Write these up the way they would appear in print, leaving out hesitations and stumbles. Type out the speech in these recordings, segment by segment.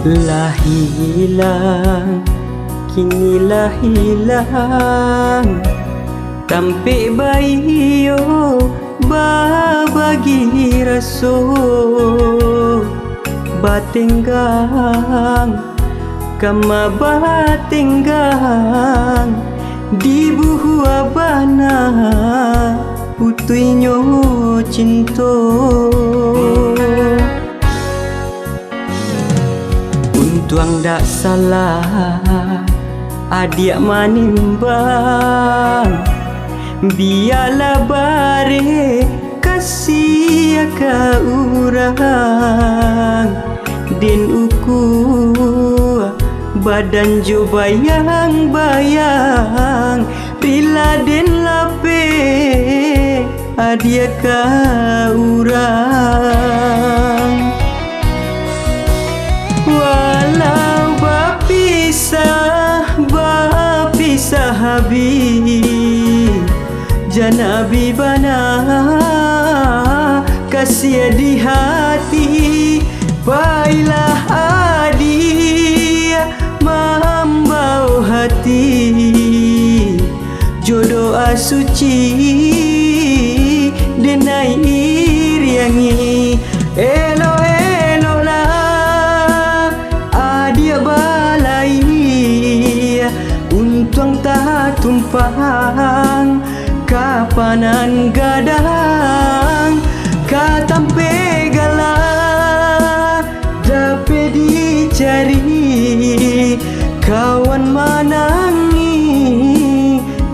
Lah hilang, kinilah hilang tampik bayo babagi raso batenggang kama batenggang di buhu abana utuinyo cinto untuang dak salah adik manimbang biarlah bare kasih ka urang den uku badan jo bayang-bayang rila den lape adia ka urang walau bapisah habib janabi bana kasih di hati baiklah adia mambau hati jodoh asuci denai iriangi elo lah adia balai untuang tak tumpang kapanan gadang katampe galah dapat dicari kawan manangi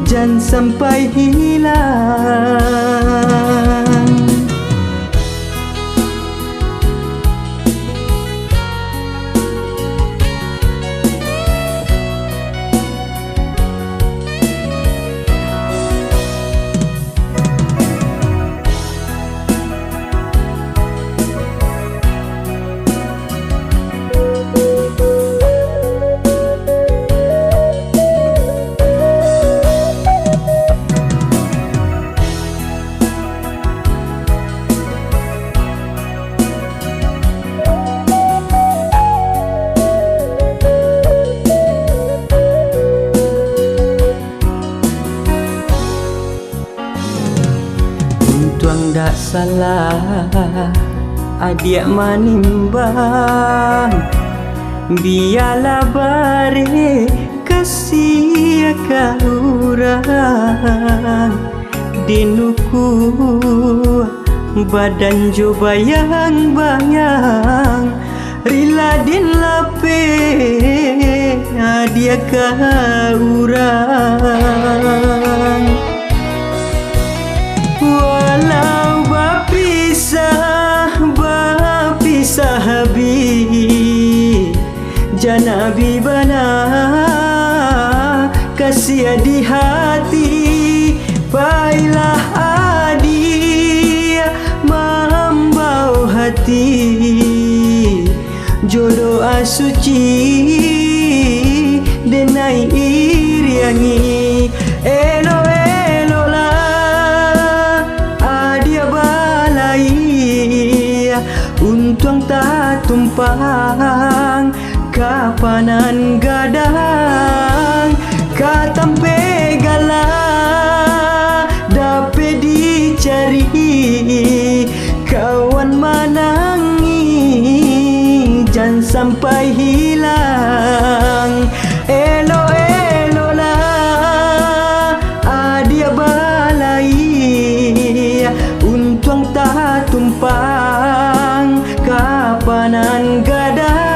jangan sampai hilang. Tuang dak salah adik manimbang biarlah bare kasih ka urang dinuku badan jo bayang-bayang rila din lape adia ka urang walau bapisah habib janabi bana kasih di hati baiklah adia mambau hati jodoh asuci denai iriangi elo lah adia balai untuang tak tumpang kapanan gadang katampe galah dapat dicari kawan manangi jangan sampai hilang elo lah adia balai untuang tak tumpang kapanan gadang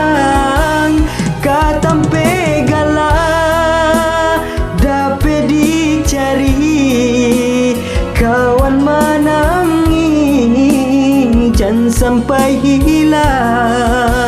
katampe galah dapat dicari kawan manangi jangan sampai hilang.